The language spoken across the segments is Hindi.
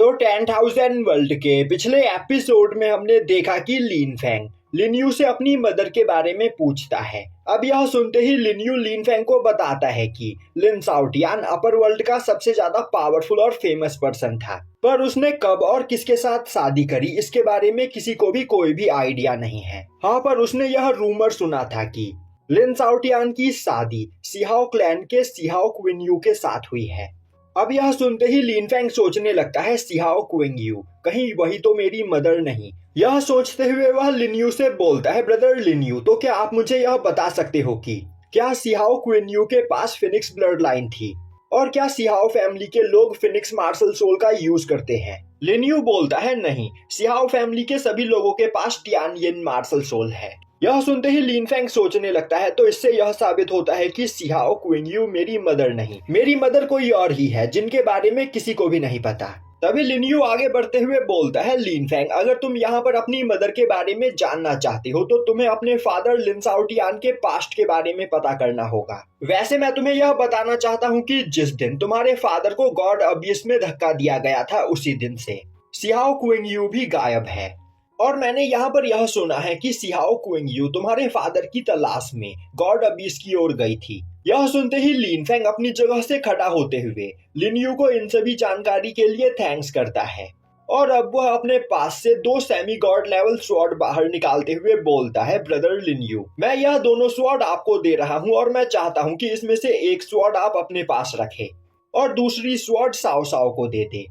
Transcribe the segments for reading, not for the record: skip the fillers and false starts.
तो 10,000 वर्ल्ड के पिछले एपिसोड में हमने देखा कि लिन फैंग लिन्यू से अपनी मदर के बारे में पूछता है। अब यह सुनते ही लिन्यू लिन फैंग को बताता है कि लिन शाओटियान अपर वर्ल्ड का सबसे ज्यादा पावरफुल और फेमस पर्सन था, पर उसने कब और किसके साथ शादी करी इसके बारे में किसी को भी कोई भी आइडिया नहीं है। हाँ, पर उसने यह रूमर सुना था कि लिन शाओटियान की शादी सिहाओ क्लैन के सिहाओ क्विन्यू के साथ हुई है। अब यह सुनते ही लिन फैंग सोचने लगता है सिहाओ क्विन्यू, कहीं वही तो मेरी मदर नहीं। यह सोचते हुए वह लिन्यू से बोलता है, ब्रदर लिन्यू, तो क्या आप मुझे यह बता सकते हो कि क्या सिहाओ क्विन्यू के पास फिनिक्स ब्लड लाइन थी और क्या सिहाओ फैमिली के लोग फिनिक्स मार्शल सोल का यूज करते हैं? लिन्यू बोलता है, नहीं, सिहाओ फैमिली के सभी लोगों के पास टियानयिन मार्शल सोल है। यह सुनते ही लिन फैंग सोचने लगता है, तो इससे यह साबित होता है कि सिहाओ क्विन्यू मेरी मदर नहीं, मेरी मदर कोई और ही है जिनके बारे में किसी को भी नहीं पता। तभी लिन्यू आगे बढ़ते हुए बोलता है, लिन फैंग, अगर तुम यहाँ पर अपनी मदर के बारे में जानना चाहते हो तो तुम्हें अपने फादर लिन शाओटियान के पास्ट के बारे में पता करना होगा। वैसे मैं तुम्हें यह बताना चाहता हूँ कि जिस दिन तुम्हारे फादर को गॉड अबियस में धक्का दिया गया था उसी दिन से सिहाओ क्विन्यू भी गायब है। और मैंने यहाँ पर यह सुना है कि सिहाओ क्विन्यू तुम्हारे फादर की तलाश में गॉड अबिस की ओर गई थी। यह सुनते ही लिन फैंग अपनी जगह से खड़ा होते हुए लिन्यू को इन सभी जानकारी के लिए थैंक्स करता है और अब वह अपने पास से 2 सेमी गॉड लेवल स्वॉर्ड बाहर निकालते हुए बोलता है, ब्रदर लिन्यू, मैं यह दोनों स्वॉर्ड आपको दे रहा हूँ और मैं चाहता हूँ कि इसमें से एक स्वॉर्ड आप अपने पास रखें और दूसरी स्वॉर्ड साओ साओ को दे दे।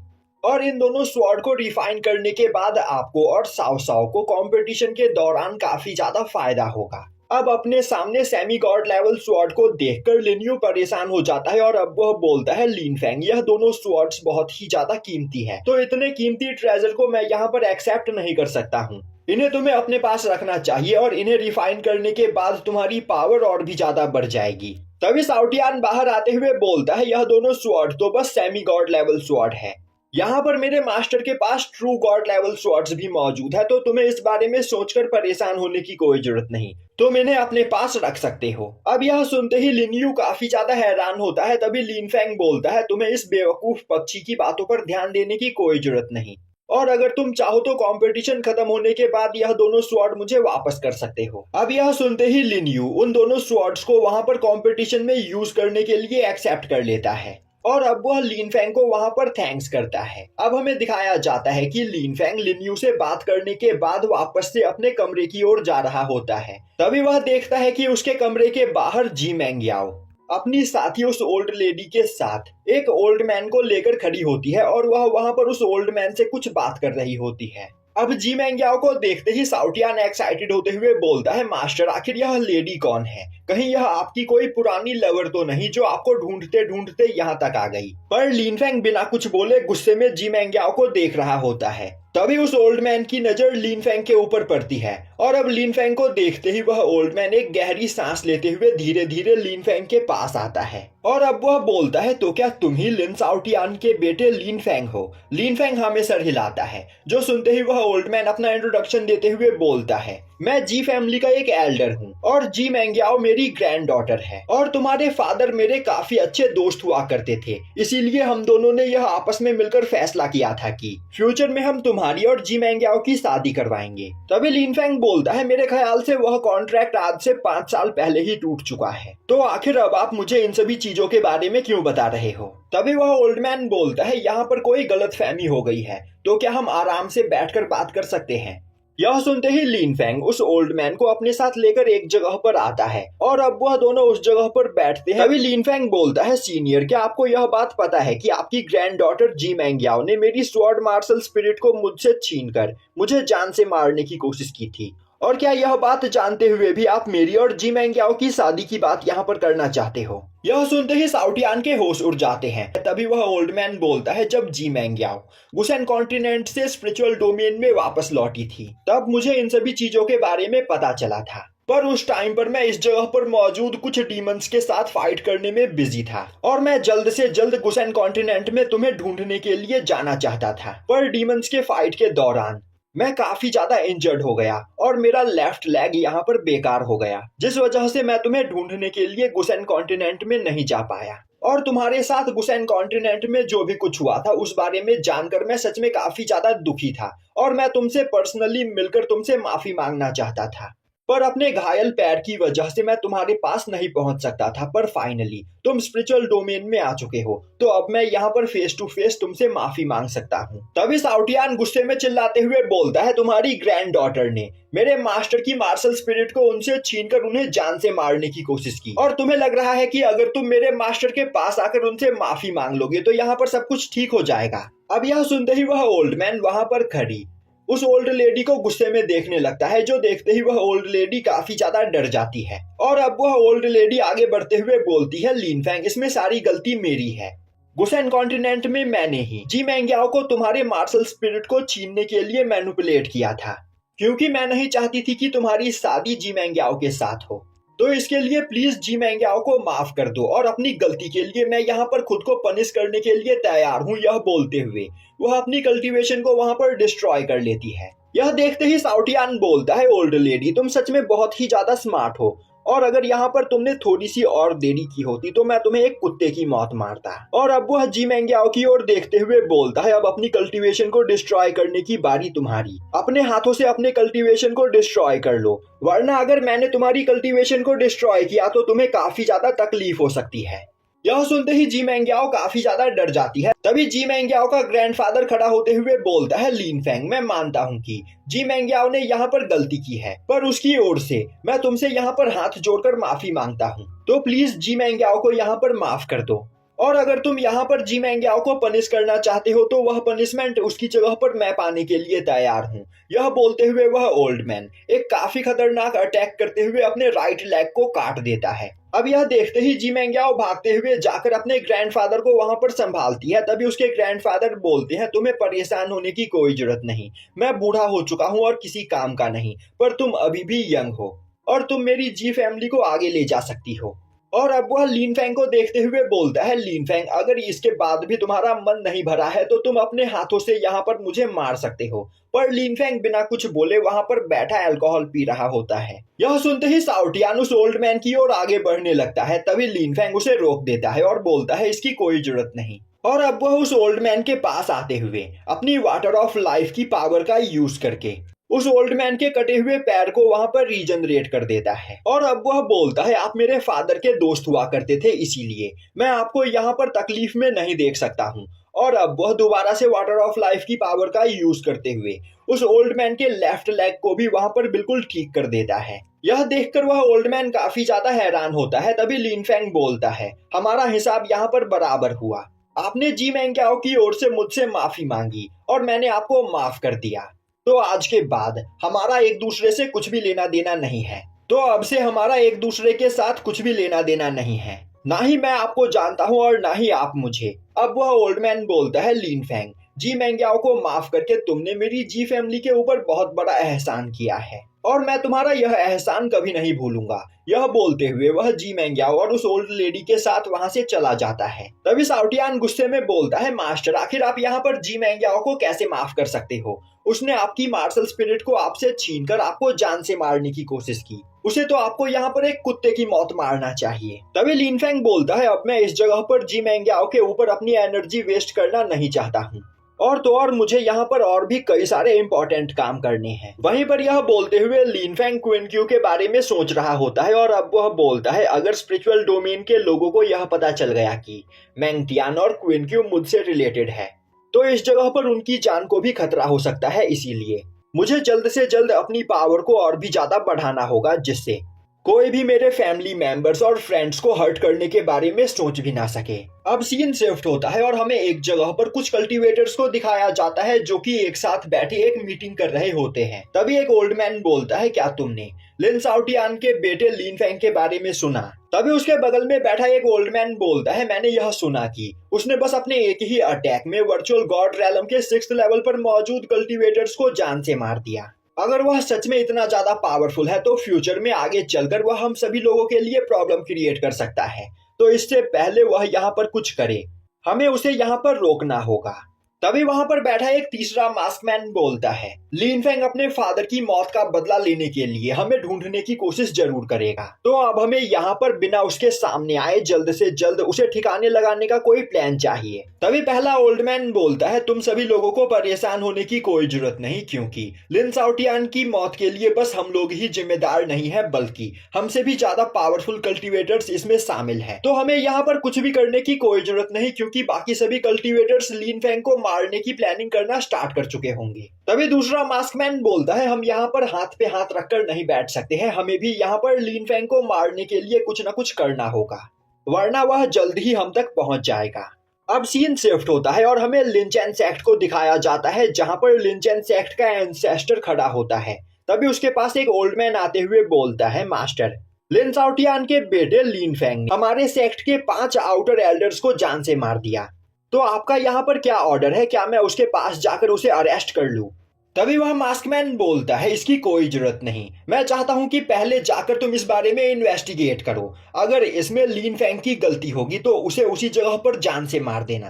और इन दोनों स्वॉर्ड को रिफाइन करने के बाद आपको और साओ साओ को कंपटीशन के दौरान काफी ज्यादा फायदा होगा। अब अपने सामने सेमी गॉड लेवल स्वॉर्ड को देखकर लिन्यू परेशान हो जाता है और अब वह बोलता है, लिन फैंग, यह दोनों स्वॉर्ड्स बहुत ही ज्यादा कीमती है, तो इतने कीमती ट्रेजर को मैं यहाँ पर एक्सेप्ट नहीं कर सकता हूँ। इन्हें तुम्हें अपने पास रखना चाहिए और इन्हें रिफाइन करने के बाद तुम्हारी पावर और भी ज्यादा बढ़ जाएगी। तभी शाओटियान बाहर आते हुए बोलता है, यह दोनों स्वॉर्ड तो बस सेमी गॉड लेवल स्वॉर्ड है, यहाँ पर मेरे मास्टर के पास ट्रू गॉड लेवल स्वॉर्ड्स भी मौजूद है, तो तुम्हें इस बारे में सोचकर परेशान होने की कोई जरूरत नहीं, तुम इन्हें अपने पास रख सकते हो। अब यह सुनते ही लिन्यू काफी ज्यादा हैरान होता है। तभी लिन फैंग बोलता है, तुम्हें इस बेवकूफ पक्षी की बातों पर ध्यान देने की कोई जरूरत नहीं और अगर तुम चाहो तो कंपटीशन खत्म होने के बाद यह दोनों स्वॉर्ड मुझे वापस कर सकते हो। अब यह सुनते ही लिन्यू उन दोनों स्वॉर्ड्स को वहां पर कंपटीशन में यूज करने के लिए एक्सेप्ट कर लेता है और अब वह लिन फैंग को वहां पर थैंक्स करता है। अब हमें दिखाया जाता है कि लिन फैंग लिन्यू से बात करने के बाद वापस से अपने कमरे की ओर जा रहा होता है। तभी वह देखता है कि उसके कमरे के बाहर जी मैंग्याओ अपनी साथी उस ओल्ड लेडी के साथ एक ओल्ड मैन को लेकर खड़ी होती है और वह वहां पर उस ओल्ड मैन से कुछ बात कर रही होती है। अब जी मैंग्याओ को देखते ही शाओटियान एक्साइटेड होते हुए बोलता है, मास्टर, आखिर यह लेडी कौन है? कहीं यह आपकी कोई पुरानी लवर तो नहीं जो आपको ढूंढते ढूंढते यहाँ तक आ गई? पर लिन फैंग बिना कुछ बोले गुस्से में जी मैंग्याओ को देख रहा होता है। तभी उस ओल्ड मैन की नजर लिन फैंग के ऊपर पड़ती है और अब लिन फैंग को देखते ही वह ओल्ड मैन एक गहरी सांस लेते हुए धीरे धीरे लिन फैंग के पास आता है और अब वह बोलता है, तो क्या तुम ही लिन शाओटियान के बेटे लिन फैंग हो? लिन फैंग हमें सर हिलाता है, जो सुनते ही वह ओल्ड मैन अपना इंट्रोडक्शन देते हुए बोलता है, मैं जी फैमिली का एक एल्डर हूँ और जी मैंग्याओ मेरी ग्रैंड डॉटर है और तुम्हारे फादर मेरे काफी अच्छे दोस्त हुआ करते थे, इसीलिए हम दोनों ने यह आपस में मिलकर फैसला किया था कि फ्यूचर में हम तुम्हारी और जी मैंग्याओ की शादी करवाएंगे। तभी लिन फैंग बोलता है, मेरे ख्याल से वह कॉन्ट्रैक्ट आज से 5 साल पहले ही टूट चुका है, तो आखिर अब आप मुझे इन सभी चीजों के बारे में क्यों बता रहे हो? तभी वह ओल्ड मैन बोलता है, यहाँ पर कोई गलतफहमी हो गई है, तो क्या हम आराम से बैठकर बात कर सकते हैं? यह सुनते ही लिन फैंग उस ओल्ड मैन को अपने साथ लेकर एक जगह पर आता है और अब वह दोनों उस जगह पर बैठते हैं। तभी लिन फैंग बोलता है, सीनियर, क्या आपको यह बात पता है कि आपकी ग्रैंड डॉटर जी मैंग्याओ ने मेरी स्वॉर्ड मार्शल स्पिरिट को मुझसे छीनकर मुझे जान से मारने की कोशिश की थी? और क्या यह बात जानते हुए भी आप मेरी और जी मैंग्याओ की शादी की बात यहाँ पर करना चाहते हो? यह सुनते ही शाओटियान के होश उड़ जाते हैं। तभी वह ओल्ड मैन बोलता है, जब जी मैंग्याओ गुसेन कॉन्टिनेंट से स्पिरिचुअल डोमेन में वापस लौटी थी तब मुझे इन सभी चीजों के बारे में पता चला था, पर उस टाइम पर मैं इस जगह पर मौजूद कुछ डीमंस के साथ फाइट करने में बिजी था और मैं जल्द से जल्द गुसेन कॉन्टिनेंट में तुम्हें ढूंढने के लिए जाना चाहता था, पर डीमंस के फाइट के दौरान मैं काफी ज्यादा इंजर्ड हो गया और मेरा लेफ्ट लेग यहाँ पर बेकार हो गया, जिस वजह से मैं तुम्हें ढूंढने के लिए गुसेन कॉन्टिनेंट में नहीं जा पाया। और तुम्हारे साथ गुसेन कॉन्टिनेंट में जो भी कुछ हुआ था उस बारे में जानकर मैं सच में काफी ज्यादा दुखी था और मैं तुमसे पर्सनली मिलकर तुमसे माफी मांगना चाहता था, पर अपने घायल पैर की वजह से मैं तुम्हारे पास नहीं पहुंच सकता था। पर फाइनली तुम स्पिरिचुअल डोमेन में आ चुके हो, तो अब मैं यहाँ पर फेस टू फेस तुमसे माफी मांग सकता हूँ। तभी साउटियान गुस्से में चिल्लाते हुए बोलता है, तुम्हारी ग्रैंड डॉटर ने मेरे मास्टर की मार्शल स्पिरिट को उनसे छीनकर उन्हें जान से मारने की कोशिश की, और तुम्हें लग रहा है कि अगर तुम मेरे मास्टर के पास आकर उनसे माफी मांग लोगे तो यहाँ पर सब कुछ ठीक हो जाएगा। अब यह सुनते ही वह ओल्ड मैन वहां पर खड़ी उस ओल्ड लेडी को गुस्से में देखने लगता है, जो देखते ही वह ओल्ड लेडी काफी ज्यादा डर जाती है। और अब वह ओल्ड लेडी आगे बढ़ते हुए बोलती है, लिन फेंग, इसमें सारी गलती मेरी है। गुसेन कॉन्टिनेंट में मैंने ही जी मैंग्याओ को तुम्हारे मार्शल स्पिरिट को छीनने के लिए मैनिपुलेट किया था, क्योंकि मैं नहीं चाहती थी कि तुम्हारी शादी जी मैंग्याओ के साथ हो। तो इसके लिए प्लीज जी मैंग्याओ को माफ कर दो और अपनी गलती के लिए मैं यहाँ पर खुद को पनिश करने के लिए तैयार हूँ। यह बोलते हुए वह अपनी कल्टीवेशन को वहां पर डिस्ट्रॉय कर लेती है। यह देखते ही साउटियान बोलता है, ओल्ड लेडी, तुम सच में बहुत ही ज्यादा स्मार्ट हो, और अगर यहाँ पर तुमने थोड़ी सी और देरी की होती तो मैं तुम्हें एक कुत्ते की मौत मारता। और अब वह जी मैंग्याओ की ओर देखते हुए बोलता है, अब अपनी कल्टीवेशन को डिस्ट्रॉय करने की बारी तुम्हारी। अपने हाथों से अपने कल्टीवेशन को डिस्ट्रॉय कर लो, वरना अगर मैंने तुम्हारी कल्टीवेशन को डिस्ट्रॉय किया तो तुम्हें काफी ज्यादा तकलीफ हो सकती है। यह सुनते ही जी मैंग्याओ काफी ज्यादा डर जाती है। तभी जी मैंग्याओ का ग्रैंडफादर खड़ा होते हुए बोलता है, लिन फेंग, मैं मानता हूँ कि जी मैंग्याओ ने यहाँ पर गलती की है, पर उसकी ओर से मैं तुमसे यहाँ पर हाथ जोड़कर माफी मांगता हूँ। तो प्लीज जी मैंग्याओ को यहाँ पर माफ कर दो, और अगर तुम यहाँ पर जी मैंग्याओ को पनिश करना चाहते हो तो वह पनिशमेंट उसकी जगह पर मैं पाने के लिए तैयार हूँ। यह बोलते हुए वह ओल्ड मैन एक काफी खतरनाक अटैक करते हुए अपने राइट लेग को काट देता है। अब यह देखते ही जी मैंग्याओ भागते हुए जाकर अपने ग्रैंडफादर को वहां पर संभालती है। तभी उसके ग्रैंडफादर बोलते हैं, तुम्हें परेशान होने की कोई जरूरत नहीं, मैं बूढ़ा हो चुका हूँ और किसी काम का नहीं, पर तुम अभी भी यंग हो और तुम मेरी जी फैमिली को आगे ले जा सकती हो। और अब वह लिन फेंग को देखते हुए बोलता है, लिन फेंग, अगर इसके बाद भी तुम्हारा मन नहीं भरा है तो तुम अपने हाथों से यहाँ पर मुझे मार सकते हो। पर लिन फेंग बिना कुछ बोले वहां पर बैठा अल्कोहल पी रहा होता है। यह सुनते ही साउटियान उस ओल्ड मैन की ओर आगे बढ़ने लगता है। तभी लिन फेंग उसे रोक देता है और बोलता है, इसकी कोई जरूरत नहीं। और अब वह उस ओल्ड मैन के पास आते हुए अपनी वाटर ऑफ लाइफ की पावर का यूज करके उस ओल्ड मैन के कटे हुए पैर को वहां पर रीजनरेट कर देता है। और अब वह बोलता है, आप मेरे फादर के दोस्त हुआ करते थे, इसीलिए मैं आपको यहाँ पर तकलीफ में नहीं देख सकता हूँ। और अब वह दोबारा से वाटर ऑफ लाइफ की पावर का यूज करते हुए उस ओल्ड मैन के लेफ्ट लेग को भी वहां पर बिल्कुल ठीक कर देता है। यह देखकर वह ओल्ड मैन काफी ज्यादा हैरान होता है। तभी लिन फेंग बोलता है, हमारा हिसाब यहाँ पर बराबर हुआ। आपने जी मैंग्याओ की ओर से मुझसे माफी मांगी और मैंने आपको माफ कर दिया, तो आज के बाद हमारा एक दूसरे से कुछ भी लेना देना नहीं है। तो अब से हमारा एक दूसरे के साथ कुछ भी लेना देना नहीं है, ना ही मैं आपको जानता हूँ और ना ही आप मुझे। अब वह ओल्ड मैन बोलता है, लिन फेंग, जी मैंग्याओ को माफ करके तुमने मेरी जी फैमिली के ऊपर बहुत बड़ा एहसान किया है और मैं तुम्हारा यह एहसान कभी नहीं भूलूंगा। यह बोलते हुए वह जी मैंग्याओ और उस ओल्ड लेडी के साथ वहां से चला जाता है। तभी साउटियान गुस्से में बोलता है, मास्टर, आखिर आप यहाँ पर जी मैंग्याओ को कैसे माफ कर सकते हो? उसने आपकी मार्शल स्पिरिट को आपसे छीनकर आपको जान से मारने की कोशिश की, उसे तो आपको यहाँ पर एक कुत्ते की मौत मारना चाहिए। तभी लिन फेंग बोलता है, अब मैं इस जगह पर जी मैंग्याओ के ऊपर अपनी एनर्जी वेस्ट करना नहीं चाहता हूँ, और तो और मुझे यहाँ पर और भी कई सारे इंपॉर्टेंट काम करने हैं। वहीं पर यह बोलते हुए लिन फेंग क्वीन क्यू के बारे में सोच रहा होता है। और अब वह बोलता है, अगर स्पिरिचुअल डोमेन के लोगों को यह पता चल गया कि मैंग टियान और क्वीन क्यू मुझसे रिलेटेड है तो इस जगह पर उनकी जान को भी खतरा हो सकता है। इसीलिए मुझे जल्द से जल्द अपनी पावर को और भी ज्यादा बढ़ाना होगा, जिससे कोई भी मेरे फैमिली मेंबर्स और फ्रेंड्स को हर्ट करने के बारे में सोच भी ना सके। अब सीन शिफ्ट होता है और हमें एक जगह पर कुछ कल्टीवेटर्स को दिखाया जाता है जो कि एक साथ बैठे एक मीटिंग कर रहे होते हैं। तभी एक ओल्ड मैन बोलता है, क्या तुमने लिन साउटियान के बेटे लिन फेंग के बारे में सुना? तभी उसके बगल में बैठा एक ओल्ड मैन बोलता है, मैंने यह सुना कि उसने बस अपने एक ही अटैक में वर्चुअल गॉड रैलम के 6th लेवल पर मौजूद कल्टीवेटर्स को जान से मार दिया। अगर वह सच में इतना ज्यादा पावरफुल है तो फ्यूचर में आगे चलकर वह हम सभी लोगों के लिए प्रॉब्लम क्रिएट कर सकता है। तो इससे पहले वह यहाँ पर कुछ करे, हमें उसे यहाँ पर रोकना होगा। तभी वहां पर बैठा एक तीसरा मास्कमैन बोलता है, लिन फेंग अपने फादर की मौत का बदला लेने के लिए हमें ढूंढने की कोशिश जरूर करेगा, तो अब हमें यहाँ पर बिना उसके सामने आए जल्द से जल्द उसे ठिकाने लगाने का कोई प्लान चाहिए। तभी पहला ओल्ड मैन बोलता है, तुम सभी लोगों को परेशान होने की कोई जरूरत नहीं, क्योंकि लिन शाओटियान की मौत के लिए बस हम लोग ही जिम्मेदार नहीं है, बल्कि हमसे भी ज्यादा पावरफुल कल्टीवेटर्स इसमें शामिल है। तो हमें यहाँ पर कुछ भी करने की कोई जरूरत नहीं, क्योंकि बाकी सभी कल्टीवेटर्स लिन फेंग को मारने की प्लानिंग करना स्टार्ट कर चुके होंगे। तभी दूसरा मास्कमैन बोलता है, हम यहाँ पर हाथ पे हाथ रखकर नहीं बैठ सकते हैं, हमें भी यहाँ पर लिन फेंग को मारने के लिए कुछ न कुछ करना होगा, वरना वह जल्द ही हम तक पहुंच जाएगा। अब सीन शिफ्ट होता है और हमें लिंचेन सेक्ट को दिखाया जाता है, जहां पर लिंचेन सेक्ट का एंसेस्टर खड़ा होता है। तभी उसके पास एक ओल्ड मैन आते हुए बोलता है, मास्टर, लिन शाओटियान के बेटे लिन फेंग ने हमारे सेक्ट के 5 आउटर एल्डर्स को जान से मार दिया, तो आपका यहाँ पर क्या ऑर्डर है? क्या मैं उसके पास जाकर उसे अरेस्ट कर लूं? तभी वह मास्कमैन बोलता है, इसकी कोई जरूरत नहीं, मैं चाहता हूं कि पहले जाकर तुम इस बारे में इन्वेस्टिगेट करो, अगर इसमें लिन फेंग की गलती होगी तो उसे उसी जगह पर जान से मार देना,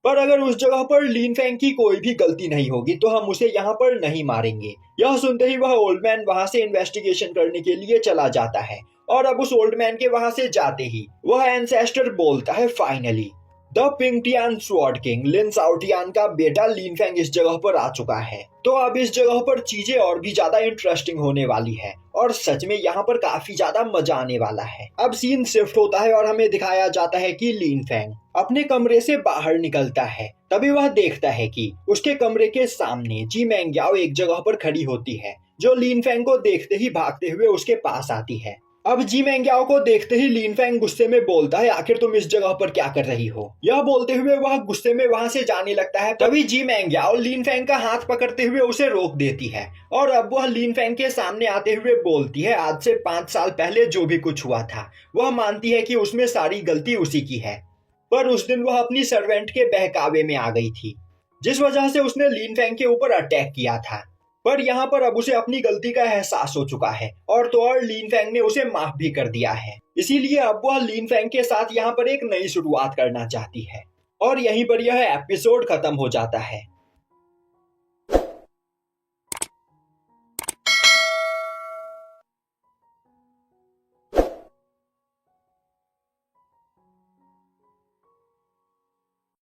पर अगर उस जगह पर लिन फेंग की कोई भी गलती नहीं होगी तो हम उसे यहाँ पर नहीं मारेंगे। यह सुनते ही वह ओल्ड मैन वहां से इन्वेस्टिगेशन करने के लिए चला जाता है, और अब उस ओल्ड मैन के वहां से जाते ही वह एंसेस्टर बोलता है, फाइनली द पिंगटियान स्वॉर्ड किंग लिन शाओटियान का बेटा लिन फेंग इस जगह पर आ चुका है। तो अब इस जगह पर चीजें और भी ज्यादा इंटरेस्टिंग होने वाली है, और सच में यहाँ पर काफी ज्यादा मजा आने वाला है। अब सीन शिफ्ट होता है और हमें दिखाया जाता है कि लिन फेंग अपने कमरे से बाहर निकलता है। तभी वह देखता है कि उसके कमरे के सामने जी मेंग्याओ एक जगह पर खड़ी होती है, जो लिन फेंग को देखते ही भागते हुए उसके पास आती है। अब जी मेंग्याओ को देखते ही लिन फेंग गुस्से में बोलता है, आखिर तुम इस जगह पर क्या कर रही हो? यह बोलते हुए वह गुस्से में वहां से जाने लगता है। तभी जी मेंग्याओ लिन फेंग का हाथ पकड़ते हुए उसे रोक देती है, और अब वह लिन फेंग के सामने आते हुए बोलती है, आज से 5 साल पहले जो भी कुछ हुआ था वह मानती है कि उसमें सारी गलती उसी की है, पर उस दिन वह अपनी सर्वेंट के बहकावे में आ गई थी, जिस वजह से उसने लिन फेंग के ऊपर अटैक किया था। पर यहाँ पर अब उसे अपनी गलती का एहसास हो चुका है, और तो और लिन फेंग ने उसे माफ भी कर दिया है, इसीलिए अब वह लिन फेंग के साथ यहाँ पर एक नई शुरुआत करना चाहती है। और यहीं पर यह एपिसोड खत्म हो जाता है।